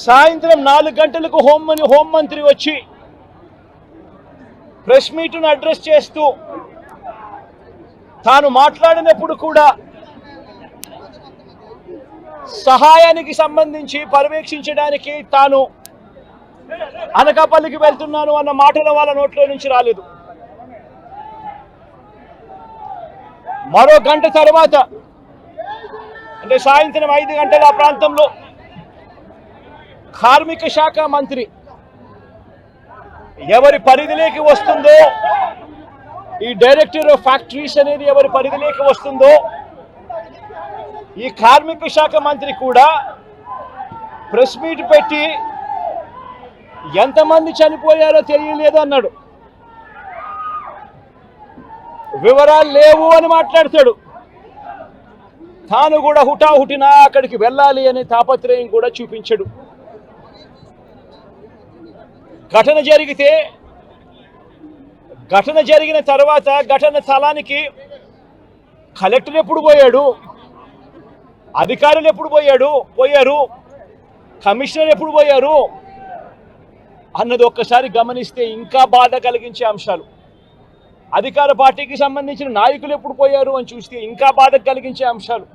సాయంత్రం 4 గంటలకు హోంమంత్రి వచ్చి ప్రెస్ మీట్ను అడ్రస్ చేస్తూ తాను మాట్లాడినప్పుడు కూడా సహాయానికి సంబంధించి పర్యవేక్షించడానికి తాను అనకాపల్లికి వెళ్తున్నాను అన్న మాటలు వాళ్ళ నోట్లో నుంచి రాలేదు. మరో గంట తర్వాత అంటే సాయంత్రం 5 గంటల ఆ ప్రాంతంలో కార్మిక శాఖ మంత్రి ఎవరి పరిధిలోకి వస్తుందో, ఈ డైరెక్టర్ ఆఫ్ ఫ్యాక్టరీస్ అనేది ఎవరి పరిధిలోకి వస్తుందో, ఈ కార్మిక శాఖ మంత్రి కూడా ప్రెస్ మీట్ పెట్టి ఎంతమంది చనిపోయారో తెలియలేదు అన్నాడు. వివరాలు లేవు అని మాట్లాడతాడు. తాను కూడా హుటాహుటిన అక్కడికి వెళ్ళాలి అనే తాపత్రయం కూడా చూపించడు. ఘటన జరిగిన తర్వాత ఘటన స్థలానికి కలెక్టర్ ఎప్పుడు పోయాడు, అధికారులు ఎప్పుడు పోయారు, కమిషనర్ ఎప్పుడు పోయారు అన్నది ఒక్కసారి గమనిస్తే ఇంకా బాధ కలిగించే అంశాలు. అధికార పార్టీకి సంబంధించిన నాయకులు ఎప్పుడు పోయారు అని చూస్తే ఇంకా బాధ కలిగించే అంశాలు.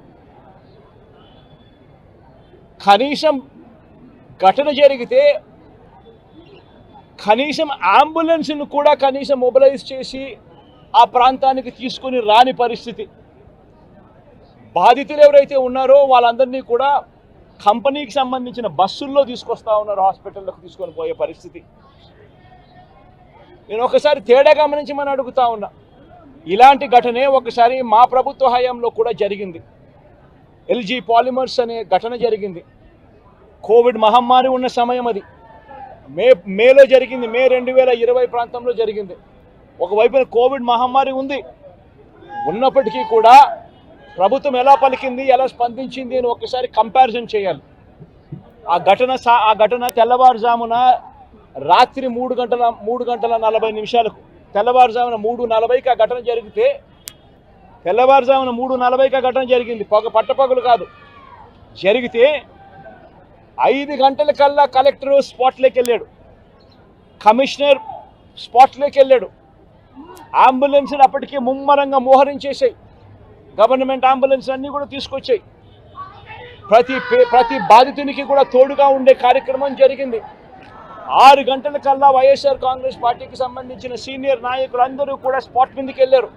కనీసం ఘటన జరిగితే కనీసం అంబులెన్స్ను కూడా కనీసం మొబిలైజ్ చేసి ఆ ప్రాంతానికి తీసుకుని రాని పరిస్థితి. బాధితులు ఎవరైతే ఉన్నారో వాళ్ళందరినీ కూడా కంపెనీకి సంబంధించిన బస్సుల్లో తీసుకొస్తా ఉన్నారు, హాస్పిటల్లోకి తీసుకొని పోయే పరిస్థితి. నేను ఒకసారి తేడా గమనించమని అడుగుతా ఉన్నా. ఇలాంటి ఘటనే ఒకసారి మా ప్రభుత్వ హయాంలో కూడా జరిగింది. ఎల్జీ పాలిమర్స్ అనే ఘటన జరిగింది. కోవిడ్ మహమ్మారి ఉన్న సమయం అది. మేలో జరిగింది, మే 2020 ప్రాంతంలో జరిగింది. ఒకవైపున కోవిడ్ మహమ్మారి ఉన్నప్పటికీ కూడా ప్రభుత్వం ఎలా పలికింది, ఎలా స్పందించింది అని ఒకసారి కంపారిజన్ చేయాలి. ఆ ఘటన తెల్లవారుజామున రాత్రి 3:40 తెల్లవారుజామున 3:40కి ఆ ఘటన జరిగితే, తెల్లవారుజామున 3:40కి ఆ ఘటన జరిగింది, పట్టపగలు కాదు. జరిగితే 5 గంటలకల్లా కలెక్టర్ స్పాట్లోకి వెళ్ళాడు, కమిషనర్ స్పాట్లోకి వెళ్ళాడు. అంబులెన్స్లు అప్పటికే ముమ్మరంగా మోహరించేసాయి. గవర్నమెంట్ అంబులెన్స్ అన్నీ కూడా తీసుకొచ్చాయి. ప్రతి బాధితునికి కూడా తోడుగా ఉండే కార్యక్రమం జరిగింది. 6 గంటలకల్లా వైఎస్ఆర్ కాంగ్రెస్ పార్టీకి సంబంధించిన సీనియర్ నాయకులందరూ కూడా స్పాట్ మీదకి వెళ్ళారు,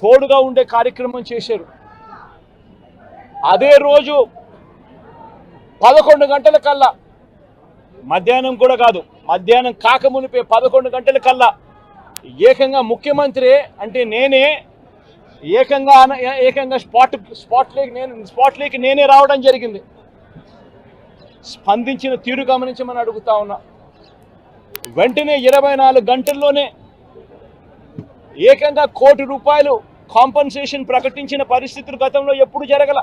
తోడుగా ఉండే కార్యక్రమం చేశారు. అదే రోజు 11 గంటలకల్లా, మధ్యాహ్నం కూడా కాదు, మధ్యాహ్నం కాకమునిపే 11 గంటలకల్లా ఏకంగా ముఖ్యమంత్రి అంటే నేనే ఏకంగా స్పాట్లోకి నేనే రావడం జరిగింది. స్పందించిన తీరు గమనించమని అడుగుతా ఉన్నా. వెంటనే 24 గంటల్లోనే ఏకంగా ₹1 కోటి కాంపన్సేషన్ ప్రకటించిన పరిస్థితులు గతంలో ఎప్పుడు జరగల.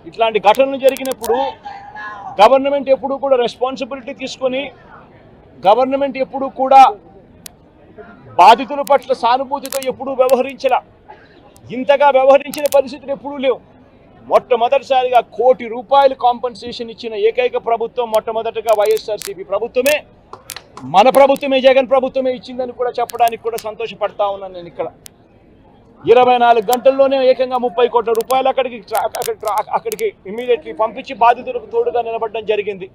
ఇట్లాంటి ఘటనలు జరిగినప్పుడు గవర్నమెంట్ ఎప్పుడు కూడా రెస్పాన్సిబిలిటీ తీసుకొని, గవర్నమెంట్ ఎప్పుడు కూడా బాధితుల పట్ల సానుభూతితో ఎప్పుడూ వ్యవహరించలా. ఇంతగా వ్యవహరించిన పరిస్థితులు ఎప్పుడూ లేవు. మొట్టమొదటిసారిగా ₹1 కోటి కాంపన్సేషన్ ఇచ్చిన ఏకైక ప్రభుత్వం మొట్టమొదటిగా వైఎస్ఆర్సీపీ ప్రభుత్వమే, మన ప్రభుత్వమే, జగన్ ప్రభుత్వమే ఇచ్చిందని కూడా చెప్పడానికి కూడా సంతోషపడతా ఉన్నాను నేను. ఇక్కడ 24 గంటల్లోనే ఏకంగా ₹30 కోట్ల అక్కడికి ఇమ్మీడియట్లీ పంపించి బాధితులకు తోడుగా నిలబడడం జరిగింది.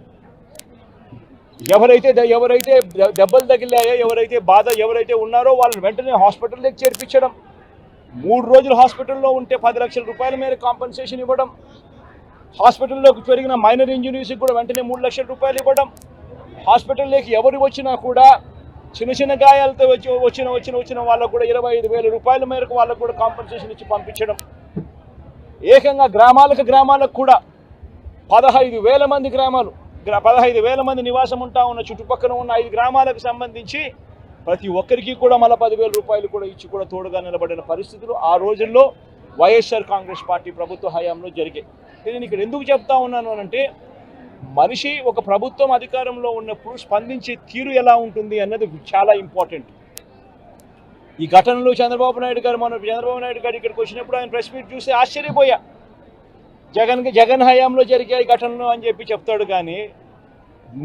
ఎవరైతే దెబ్బలు తగిలాయో, ఎవరైతే ఉన్నారో వాళ్ళని వెంటనే హాస్పిటల్లోకి చేర్పించడం, 3 రోజులు హాస్పిటల్లో ఉంటే ₹10 లక్షల మేర కాంపన్సేషన్ ఇవ్వడం, హాస్పిటల్లోకి జరిగిన మైనర్ ఇంజరీస్కి కూడా వెంటనే ₹3 లక్షలు ఇవ్వడం, హాస్పిటల్లోకి ఎవరు వచ్చినా కూడా చిన్న గాయాలతో వచ్చిన వాళ్ళకు కూడా ₹25,000 మేరకు వాళ్ళకు కూడా కాంపన్సేషన్ ఇచ్చి పంపించడం. ఏకంగా గ్రామాలకు కూడా 15,000 మంది 15,000 మంది నివాసం ఉంటా ఉన్న చుట్టుపక్కల ఉన్న 5 గ్రామాలకు సంబంధించి ప్రతి ఒక్కరికి కూడా మళ్ళీ ₹10,000 కూడా ఇచ్చి కూడా తోడుగా నిలబడిన పరిస్థితులు ఆ రోజుల్లో వైఎస్ఆర్ కాంగ్రెస్ పార్టీ ప్రభుత్వ హయాంలో జరిగాయి. నేను ఇక్కడ ఎందుకు చెప్తా ఉన్నాను అంటే, మనిషి ఒక ప్రభుత్వం అధికారంలో ఉన్నప్పుడు స్పందించే తీరు ఎలా ఉంటుంది అన్నది చాలా ఇంపార్టెంట్. ఈ ఘటనలో చంద్రబాబు నాయుడు గారు ఇక్కడికి వచ్చినప్పుడు ఆయన ప్రెస్ మీట్ చూసి ఆశ్చర్యపోయా. జగన్ హయాంలో జరిగాయి ఘటనలు అని చెప్పి చెప్తాడు, కానీ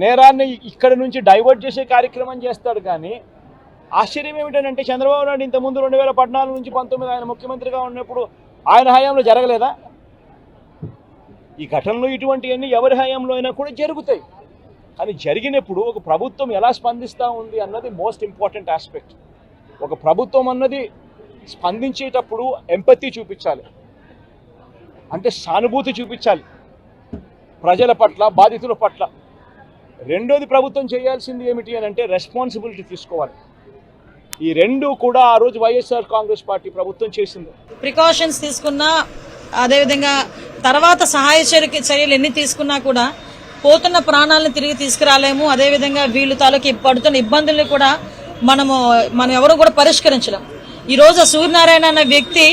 నేరాన్ని ఇక్కడ నుంచి డైవర్ట్ చేసే కార్యక్రమం చేస్తాడు. కానీ ఆశ్చర్యం ఏమిటంటే చంద్రబాబు నాయుడు ఇంతకుముందు 2014 నుంచి 19 ఆయన ముఖ్యమంత్రిగా ఉన్నప్పుడు ఆయన హయాంలో జరగలేదా? ఈ ఘటనలు ఇటువంటివన్నీ ఎవరి హయాంలో అయినా కూడా జరుగుతాయి. కానీ జరిగినప్పుడు ఒక ప్రభుత్వం ఎలా స్పందిస్తూ ఉంది అన్నది మోస్ట్ ఇంపార్టెంట్ ఆస్పెక్ట్. ఒక ప్రభుత్వం అన్నది స్పందించేటప్పుడు ఎంపతి చూపించాలి, అంటే సానుభూతి చూపించాలి ప్రజల పట్ల, బాధితుల పట్ల. రెండోది ప్రభుత్వం చేయాల్సింది ఏమిటి అని అంటే రెస్పాన్సిబిలిటీ తీసుకోవాలి. ఈ రెండు కూడా ఆ రోజు వైఎస్ఆర్ కాంగ్రెస్ పార్టీ ప్రభుత్వం చేసింది. ప్రికాషన్స్ తీసుకున్నా, అదేవిధంగా తర్వాత సహాయ చర్యలు ఎన్ని తీసుకున్నా కూడా పోతున్న ప్రాణాలను తిరిగి తీసుకురాలేము. అదేవిధంగా వీళ్ళు తాలూకు పడుతున్న ఇబ్బందుల్ని కూడా మనం ఎవరు కూడా పరిష్కరించలేం. ఈరోజు సూర్యనారాయణ అన్న వ్యక్తి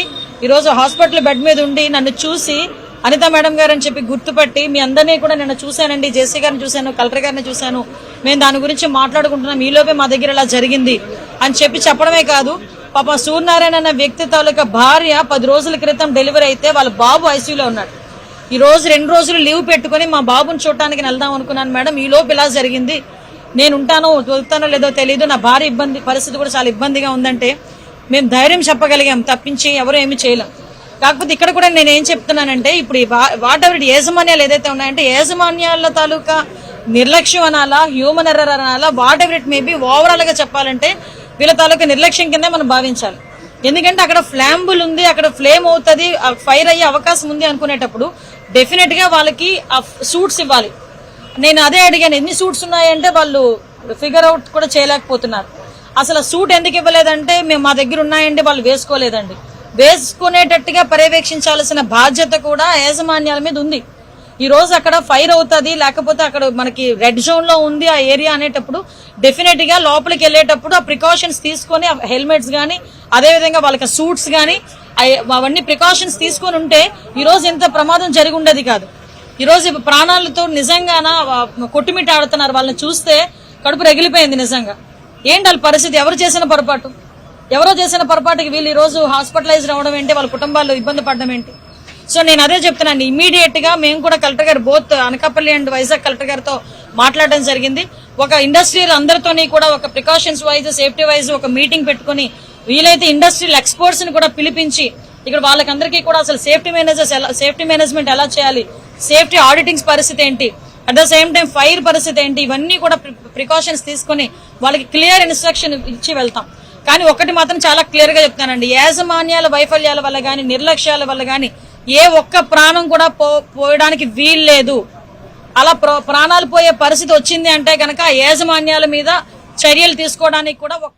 ఈరోజు హాస్పిటల్ బెడ్ మీద ఉండి నన్ను చూసి అనిత మేడం గారు అని చెప్పి గుర్తుపట్టి, మీ అందరినీ కూడా నిన్న చూశానండి, జేసీ గారిని చూశాను, కలెక్టర్ గారిని చూశాను, మేము దాని గురించి మాట్లాడుకుంటున్నాం, ఈలోపే మా దగ్గర ఇలా జరిగింది అని చెప్పడమే కాదు, పాప సూర్యనారాయణ అన్న వ్యక్తి తాలూకా భార్య 10 రోజుల క్రితం డెలివరీ అయితే వాళ్ళ బాబు ఐసీయూలో ఉన్నాడు. ఈ రోజు 2 రోజులు లీవ్ పెట్టుకుని మా బాబుని చూడటానికి వెళ్దాం అనుకున్నాను మేడం, ఈ లోపు ఇలా జరిగింది, నేను వెళ్తానో లేదో తెలియదు, నా భార్య పరిస్థితి కూడా చాలా ఇబ్బందిగా ఉందంటే మేము ధైర్యం చెప్పగలిగాం తప్పించి ఎవరు ఏమి చేయలేం. కాకపోతే ఇక్కడ కూడా నేను ఏం చెప్తున్నానంటే, ఇప్పుడు వాట్ ఎవర్ యాజమాన్యాలు ఏదైతే ఉన్నాయంటే యాజమాన్యాల తాలూకా నిర్లక్ష్యం అనాలా, హ్యూమన్ ఎర్రర్ అనాలా, what ever it maybe, overall గా చెప్పాలంటే వీళ్ళ తాలూకా నిర్లక్ష్యం కింద మనం భావించాలి. ఎందుకంటే అక్కడ ఫ్లాంబుల్ ఉంది, అక్కడ ఫ్లేమ్ అవుతుంది, ఫైర్ అయ్యే అవకాశం ఉంది అనుకునేటప్పుడు డెఫినెట్ గా వాళ్ళకి ఆ సూట్స్ ఇవ్వాలి. నేను అదే అడిగాను, ఎన్ని సూట్స్ ఉన్నాయంటే వాళ్ళు ఫిగర్ అవుట్ కూడా చేయలేకపోతున్నారు. అసలు సూట్ ఎందుకు ఇవ్వలేదంటే మా దగ్గర ఉన్నాయండి, వాళ్ళు వేసుకోలేదండి. వేసుకునేటట్టుగా పర్యవేక్షించాల్సిన బాధ్యత కూడా యాజమాన్యాల మీద ఉంది. ఈ రోజు అక్కడ ఫైర్ అవుతుంది, లేకపోతే అక్కడ మనకి రెడ్ జోన్ లో ఉంది ఆ ఏరియా అనేటప్పుడు డెఫినెట్ గా లోపలికి వెళ్ళేటప్పుడు ఆ ప్రికాషన్స్ తీసుకొని హెల్మెట్స్ గానీ, అదేవిధంగా వాళ్ళకి సూట్స్ గానీ అవన్నీ ప్రికాషన్స్ తీసుకొని ఉంటే ఈ రోజు ఇంత ప్రమాదం జరిగి ఉండేది కాదు. ఈ రోజు ప్రాణాలతో నిజంగాన కొట్టుమిట్ట ఆడుతున్నారు. వాళ్ళని చూస్తే కడుపు రగిలిపోయింది నిజంగా. ఏంటి వాళ్ళ పరిస్థితి? ఎవరు చేసిన పొరపాటు? ఎవరో చేసిన పొరపాటుకి వీళ్ళు ఈ రోజు హాస్పిటలైజ్ అవ్వడం ఏంటి, వాళ్ళ కుటుంబాల్లో ఇబ్బంది పడడం ఏంటి? సో నేను అదే చెప్తున్నాను, ఇమీడియట్ గా మేము కూడా కలెక్టర్ గారు both Anakapalli and Vizag collector గారితో మాట్లాడడం జరిగింది. ఒక ఇండస్ట్రియల్ అందరితోని కూడా ఒక ప్రికాషన్స్ వైజ్, సేఫ్టీ వైజ్ ఒక మీటింగ్ పెట్టుకుని వీలైతే ఇండస్ట్రియల్ ఎక్స్పర్ట్స్ ని కూడా పిలిపించి ఇక్కడ వాళ్ళకందరికీ కూడా అసలు సేఫ్టీ మేనేజ్మెంట్ ఎలా చేయాలి, సేఫ్టీ ఆడిటింగ్స్ పరిస్థితి ఏంటి, at the same time fire పరిస్థితి ఏంటి, ఇవన్నీ కూడా ప్రికాషన్స్ తీసుకుని వాళ్ళకి క్లియర్ ఇన్స్ట్రక్షన్ ఇచ్చి వెళ్తాం. కానీ ఒకటి మాత్రం చాలా క్లియర్ గా చెప్తానండి, యాజమాన్యాల వైఫల్యాల వల్ల గానీ, నిర్లక్ష్యాల వల్ల గానీ ఏ ఒక్క ప్రాణం కూడా పోయడానికి వీల్లేదు. అలా ప్రాణాలు పోయే పరిస్థితి వచ్చింది అంటే గనక యాజమాన్యాల మీద చర్యలు తీసుకోవడానికి కూడా